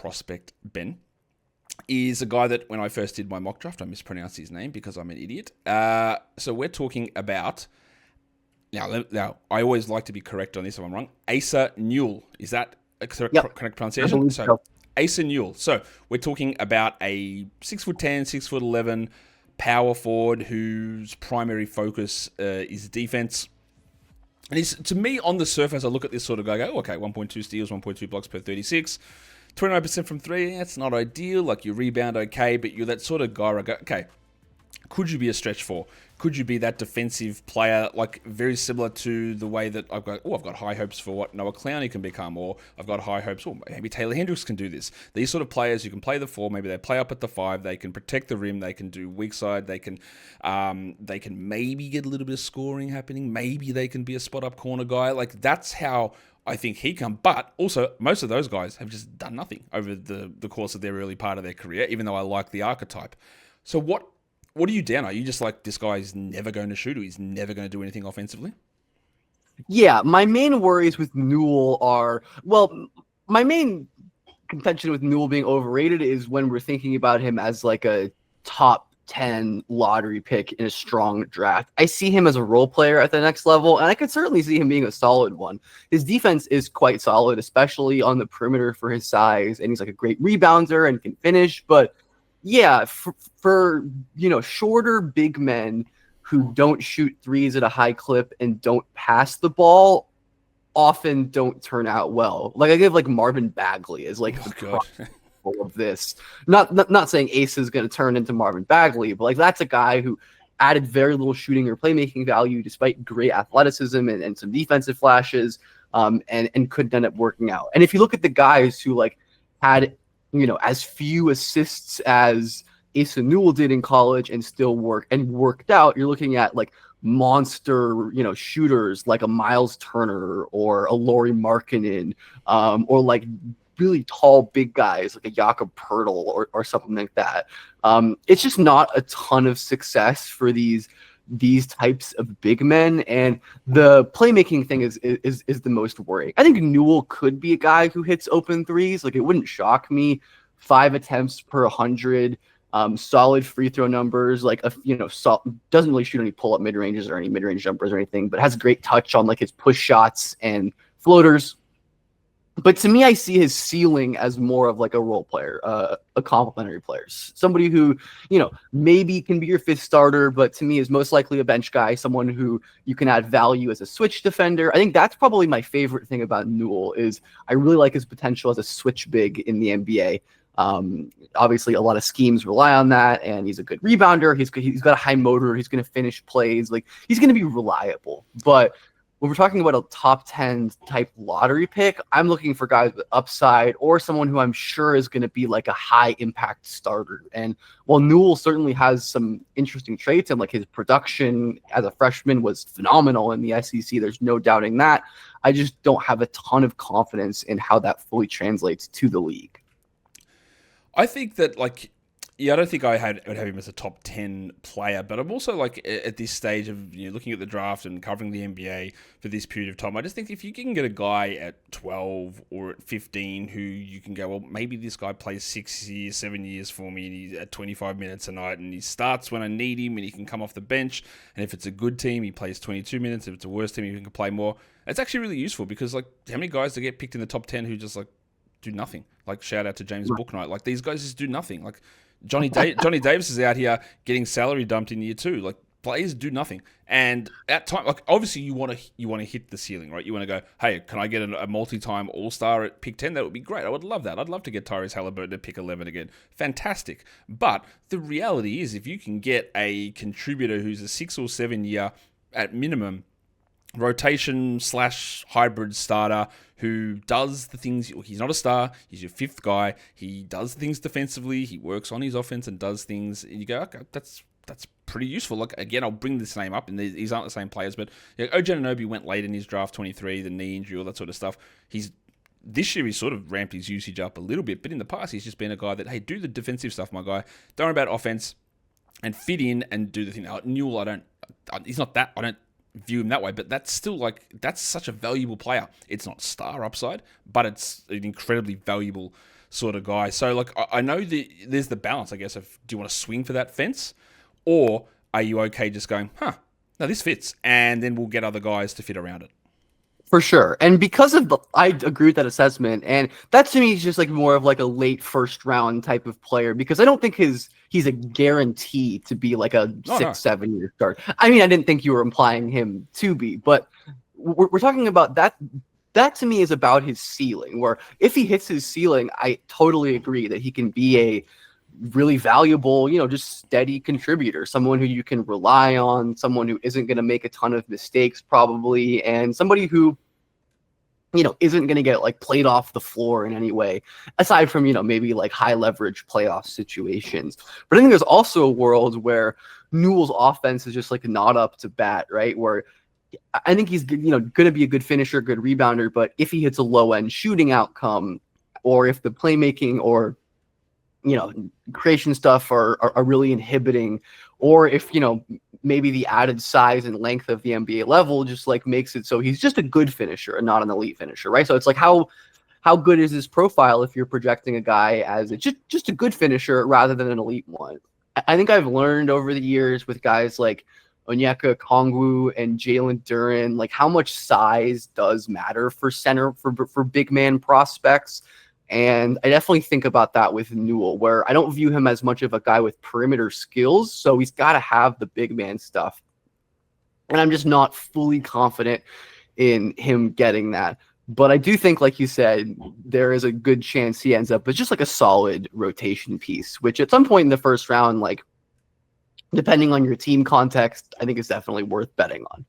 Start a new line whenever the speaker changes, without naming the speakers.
prospect, Ben, is a guy that when I first did my mock draft, I mispronounced his name because I'm an idiot. So we're talking about, now I always like to be correct on this if I'm wrong, Asa Newell. Is that a
Yep,
correct
I
pronunciation?
believe
So
so.
Asa Newell. So we're talking about a 6'10", 6'11" power forward whose primary focus is defense. And he's, to me, on the surface, I look at this sort of guy, go, okay, 1.2 steals, 1.2 blocks per 36, 29% from three. That's not ideal. Like, you rebound okay, but you're that sort of guy where I go, okay, could you be a stretch four? Could you be that defensive player, like very similar to the way that I've got high hopes for what Noah Clowney can become, or I've got high hopes, maybe Taylor Hendricks can do this. These sort of players, you can play the four, maybe they play up at the five, they can protect the rim, they can do weak side, they can maybe get a little bit of scoring happening, maybe they can be a spot up corner guy. Like, that's how I think he can. But also, most of those guys have just done nothing over the course of their early part of their career, even though I like the archetype. So what are you down? Are you just like, this guy is never going to shoot, or he's never going to do anything offensively?
Yeah, my main worries with Newell are, well, my main contention with Newell being overrated is when we're thinking about him as like a top 10 lottery pick in a strong draft. I see him as a role player at the next level, and I could certainly see him being a solid one. His defense is quite solid, especially on the perimeter for his size, and he's like a great rebounder and can finish. But yeah, for shorter big men who don't shoot threes at a high clip and don't pass the ball often don't turn out well. Like, I give like Marvin Bagley as like
Oh
the
god.
example of this. Not saying Ace is going to turn into Marvin Bagley, but like, that's a guy who added very little shooting or playmaking value despite great athleticism and some defensive flashes, and couldn't end up working out. And if you look at the guys who like had as few assists as Asa Newell did in college and still worked out, you're looking at like monster, shooters like a Miles Turner or a Lauri Markkanen, or like really tall big guys like a Jakob Poeltl or something like that. It's just not a ton of success for these types of big men, and the playmaking thing is the most worrying. I think Newell could be a guy who hits open threes. Like, it wouldn't shock me. 5 attempts per 100, solid free throw numbers. Like, doesn't really shoot any pull up mid ranges or any mid range jumpers or anything, but has great touch on like his push shots and floaters. But to me, I see his ceiling as more of like a role player, a complementary player, somebody who, maybe can be your fifth starter, but to me is most likely a bench guy, someone who you can add value as a switch defender. I think that's probably my favorite thing about Newell is I really like his potential as a switch big in the NBA. Obviously, a lot of schemes rely on that, and he's a good rebounder. He's got a high motor. He's going to finish plays. Like, he's going to be reliable, but when we're talking about a top 10 type lottery pick, I'm looking for guys with upside or someone who I'm sure is going to be like a high impact starter. And while Newell certainly has some interesting traits and like his production as a freshman was phenomenal in the SEC, there's no doubting that. I just don't have a ton of confidence in how that fully translates to the league.
I think that, like, yeah, I don't think I would have him as a top 10 player, but I'm also like at this stage of looking at the draft and covering the NBA for this period of time. I just think if you can get a guy at 12 or at 15 who you can go, well, maybe this guy plays 6 years, 7 years for me, and he's at 25 minutes a night, and he starts when I need him, and he can come off the bench. And if it's a good team, he plays 22 minutes. If it's a worse team, he can play more. It's actually really useful because, like, how many guys that get picked in the top 10 who just like do nothing? Like, shout out to James Bouknight. Like, these guys just do nothing. Like, Johnny Davis is out here getting salary dumped in year 2. Like, players do nothing, and at time, like, obviously you want to hit the ceiling, right? You want to go, hey, can I get a multi-time All-Star at pick 10? That would be great. I would love that. I'd love to get Tyrese Halliburton at pick 11 again. Fantastic. But the reality is, if you can get a contributor who's a 6 or 7 year at minimum rotation / hybrid starter who does the things, he's not a star, he's your fifth guy, he does things defensively, he works on his offense and does things, and you go, okay, that's pretty useful. Like, again, I'll bring this name up, and these aren't the same players, but OG Anunoby went late in his draft, 23, the knee injury, all that sort of stuff. This year he's sort of ramped his usage up a little bit, but in the past he's just been a guy that, hey, do the defensive stuff, my guy, don't worry about offense, and fit in and do the thing. Now, Newell, he's not that, I don't view him that way, but that's still that's such a valuable player. It's not star upside, but it's an incredibly valuable sort of guy. So like I know there's the balance, I guess, of do you want to swing for that fence, or are you okay just going, no, this fits, and then we'll get other guys to fit around it.
For sure. And because of I agree with that assessment. And that to me is just like more of like a late first round type of player, because I don't think he's a guarantee to be like a 6-7 year start. I mean, I didn't think you were implying him to be, but we're talking about that. That to me is about his ceiling, where if he hits his ceiling, I totally agree that he can be a really valuable, just steady contributor, someone who you can rely on, someone who isn't going to make a ton of mistakes probably, and somebody who, isn't going to get like played off the floor in any way, aside from, maybe like high leverage playoff situations. But I think there's also a world where Newell's offense is just like not up to bat, right? Where I think he's, going to be a good finisher, good rebounder, but if he hits a low end shooting outcome, or if the playmaking or creation stuff are really inhibiting, or if, maybe the added size and length of the NBA level just like makes it so he's just a good finisher and not an elite finisher, right? So it's like how good is his profile if you're projecting a guy as just a good finisher rather than an elite one? I think I've learned over the years with guys like Onyeka Okongwu and Jalen Duren, like how much size does matter for big man prospects. And I definitely think about that with Newell, where I don't view him as much of a guy with perimeter skills. So he's got to have the big man stuff. And I'm just not fully confident in him getting that. But I do think, like you said, there is a good chance he ends up as just like a solid rotation piece, which at some point in the first round, like depending on your team context, I think is definitely worth betting on.